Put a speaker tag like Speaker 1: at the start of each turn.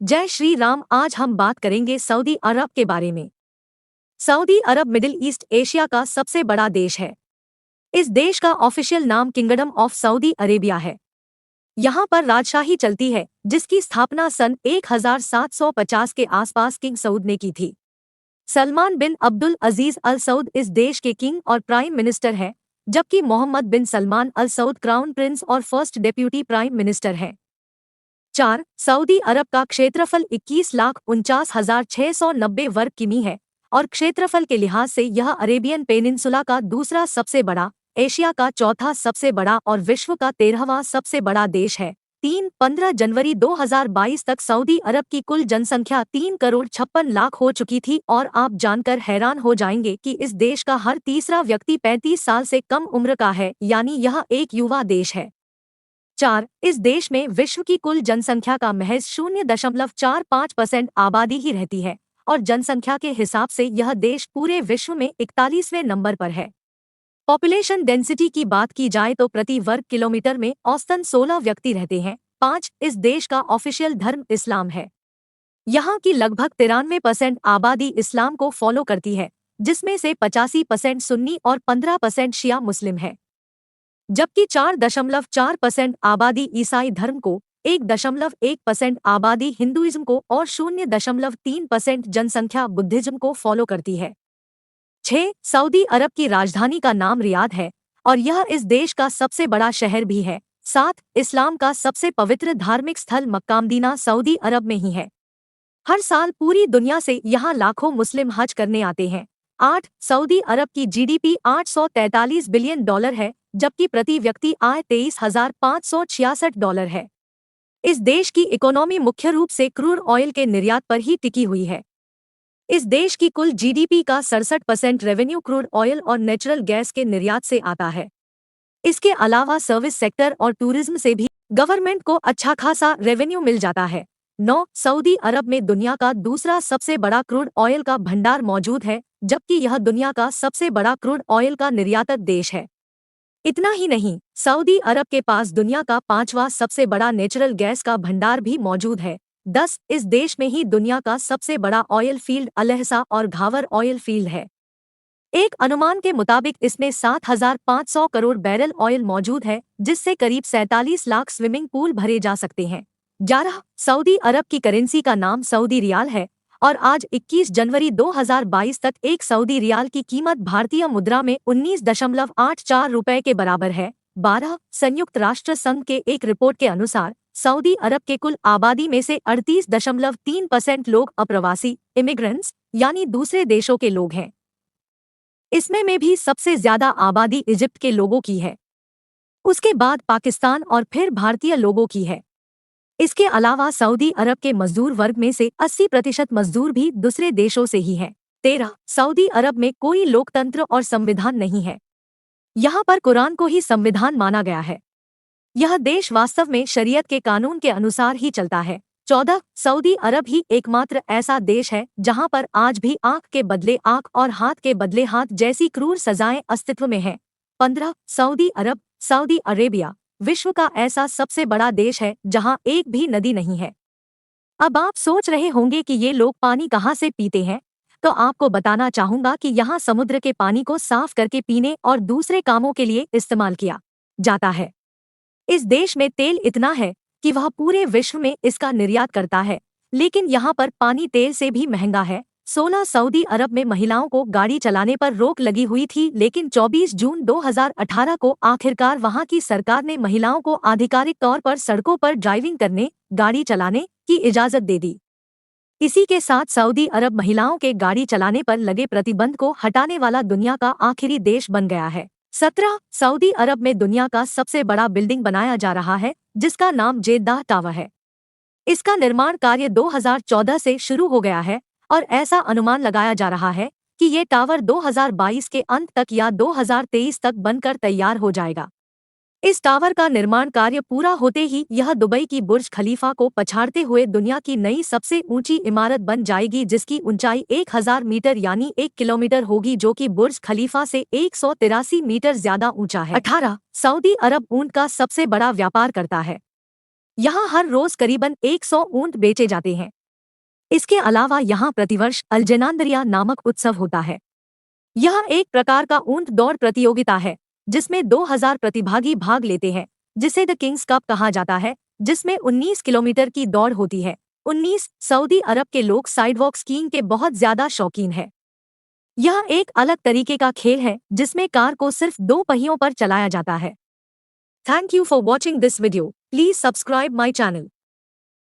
Speaker 1: जय श्री राम। आज हम बात करेंगे सऊदी अरब के बारे में। सऊदी अरब मिडिल ईस्ट एशिया का सबसे बड़ा देश है। इस देश का ऑफिशियल नाम किंगडम ऑफ सऊदी अरेबिया है। यहाँ पर राजशाही चलती है, जिसकी स्थापना सन 1750 के आसपास किंग सऊद ने की थी। सलमान बिन अब्दुल अजीज अल सऊद इस देश के किंग और प्राइम मिनिस्टर हैं, जबकि मोहम्मद बिन सलमान अल सऊद क्राउन प्रिंस और फर्स्ट डेप्यूटी प्राइम मिनिस्टर हैं। 4. सऊदी अरब का क्षेत्रफल 21,49,690 वर्ग किमी है और क्षेत्रफल के लिहाज से यह अरेबियन पेनिनसुला का दूसरा सबसे बड़ा, एशिया का चौथा सबसे बड़ा और विश्व का 13वां सबसे बड़ा देश है। 15 जनवरी 2022 तक सऊदी अरब की कुल जनसंख्या 3,56,00,000 हो चुकी थी और आप जानकर हैरान हो जाएंगे कि इस देश का हर तीसरा व्यक्ति 35 साल से कम उम्र का है, यानी यह एक युवा देश है। 4. इस देश में विश्व की कुल जनसंख्या का महज 0.45% आबादी ही रहती है और जनसंख्या के हिसाब से यह देश पूरे विश्व में 41वें नंबर पर है। पॉपुलेशन डेंसिटी की बात की जाए तो प्रति वर्ग किलोमीटर में औसतन 16 व्यक्ति रहते हैं। 5. इस देश का ऑफिशियल धर्म इस्लाम है। यहाँ की लगभग 93% आबादी इस्लाम को फॉलो करती है, जिसमें से 85% सुन्नी और 15% शिया मुस्लिम है, जबकि 4.4% आबादी ईसाई धर्म को, 1.1% आबादी हिंदुइज्म को और 0.3% जनसंख्या बुद्धिज्म को फॉलो करती है। 6. सऊदी अरब की राजधानी का नाम रियाद है और यह इस देश का सबसे बड़ा शहर भी है। 7. इस्लाम का सबसे पवित्र धार्मिक स्थल मक्का मदीना सऊदी अरब में ही है। हर साल पूरी दुनिया से यहाँ लाखों मुस्लिम हज करने आते हैं। 8. सऊदी अरब की जीडीपी $843 बिलियन है, जबकि प्रति व्यक्ति आय $23,566 है। इस देश की इकोनॉमी मुख्य रूप से क्रूड ऑयल के निर्यात पर ही टिकी हुई है। इस देश की कुल जीडीपी का 67% रेवेन्यू क्रूड ऑयल और नेचुरल गैस के निर्यात से आता है। इसके अलावा सर्विस सेक्टर और टूरिज्म से भी गवर्नमेंट को अच्छा खासा रेवेन्यू मिल जाता है। 9. सऊदी अरब में दुनिया का दूसरा सबसे बड़ा क्रूड ऑयल का भंडार मौजूद है, जबकि यह दुनिया का सबसे बड़ा क्रूड ऑयल का निर्यातक देश है। इतना ही नहीं, सऊदी अरब के पास दुनिया का 5वां सबसे बड़ा नेचुरल गैस का भंडार भी मौजूद है। 10. इस देश में ही दुनिया का सबसे बड़ा ऑयल फील्ड अलहसा और घावर ऑयल फील्ड है। एक अनुमान के मुताबिक इसमें 7,500 करोड़ बैरल ऑयल मौजूद है, जिससे करीब 47 लाख स्विमिंग पूल भरे जा सकते हैं। 11. सऊदी अरब की करेंसी का नाम सऊदी रियाल है और आज 21 जनवरी 2022 तक एक सऊदी रियाल की कीमत भारतीय मुद्रा में 19.84 रुपए के बराबर है। 12. संयुक्त राष्ट्र संघ के एक रिपोर्ट के अनुसार सऊदी अरब के कुल आबादी में से 38.3% लोग अप्रवासी इमिग्रेंट्स यानी दूसरे देशों के लोग हैं। इसमें में भी सबसे ज्यादा आबादी इजिप्ट के लोगों की है, उसके बाद पाकिस्तान और फिर भारतीय लोगों की है। इसके अलावा सऊदी अरब के मजदूर वर्ग में से 80% मजदूर भी दूसरे देशों से ही हैं। 13. सऊदी अरब में कोई लोकतंत्र और संविधान नहीं है। यहाँ पर कुरान को ही संविधान माना गया है। यह देश वास्तव में शरीयत के कानून के अनुसार ही चलता है। 14. सऊदी अरब ही एकमात्र ऐसा देश है जहाँ पर आज भी आंख के बदले आंख और हाथ के बदले हाथ जैसी क्रूर सजाएं अस्तित्व में हैं। 15. सऊदी अरेबिया विश्व का ऐसा सबसे बड़ा देश है जहां एक भी नदी नहीं है। अब आप सोच रहे होंगे कि ये लोग पानी कहां से पीते हैं, तो आपको बताना चाहूंगा कि यहाँ समुद्र के पानी को साफ करके पीने और दूसरे कामों के लिए इस्तेमाल किया जाता है। इस देश में तेल इतना है कि वह पूरे विश्व में इसका निर्यात करता है, लेकिन यहाँ पर पानी तेल से भी महंगा है। 16. सऊदी अरब में महिलाओं को गाड़ी चलाने पर रोक लगी हुई थी, लेकिन 24 जून 2018 को आखिरकार वहां की सरकार ने महिलाओं को आधिकारिक तौर पर सड़कों पर ड्राइविंग करने, गाड़ी चलाने की इजाजत दे दी। इसी के साथ सऊदी अरब महिलाओं के गाड़ी चलाने पर लगे प्रतिबंध को हटाने वाला दुनिया का आखिरी देश बन गया है। 17. सऊदी अरब में दुनिया का सबसे बड़ा बिल्डिंग बनाया जा रहा है, जिसका नाम जेद्दाह टावर है। इसका निर्माण कार्य 2014 से शुरू हो गया है और ऐसा अनुमान लगाया जा रहा है कि ये टावर 2022 के अंत तक या 2023 तक बनकर तैयार हो जाएगा। इस टावर का निर्माण कार्य पूरा होते ही यह दुबई की बुर्ज खलीफा को पछाड़ते हुए दुनिया की नई सबसे ऊंची इमारत बन जाएगी, जिसकी ऊंचाई 1000 मीटर यानी 1 किलोमीटर होगी, जो कि बुर्ज खलीफा से 183 मीटर ज्यादा ऊंचा है। 18. सऊदी अरब ऊंट का सबसे बड़ा व्यापार करता है। यहाँ हर रोज करीबन 100 ऊंट बेचे जाते हैं। इसके अलावा यहाँ प्रतिवर्ष अल्जेनांदरिया नामक उत्सव होता है। यह एक प्रकार का ऊंट दौड़ प्रतियोगिता है जिसमें 2000 प्रतिभागी भाग लेते हैं, जिसे द किंग्स कप कहा जाता है, जिसमें 19 किलोमीटर की दौड़ होती है। 19 सऊदी अरब के लोग साइडवॉक स्कीइंग के बहुत ज्यादा शौकीन है। यह एक अलग तरीके का खेल है जिसमें कार को सिर्फ 2 पहियों पर चलाया जाता है। Thank you for watching this video. Please subscribe my channel.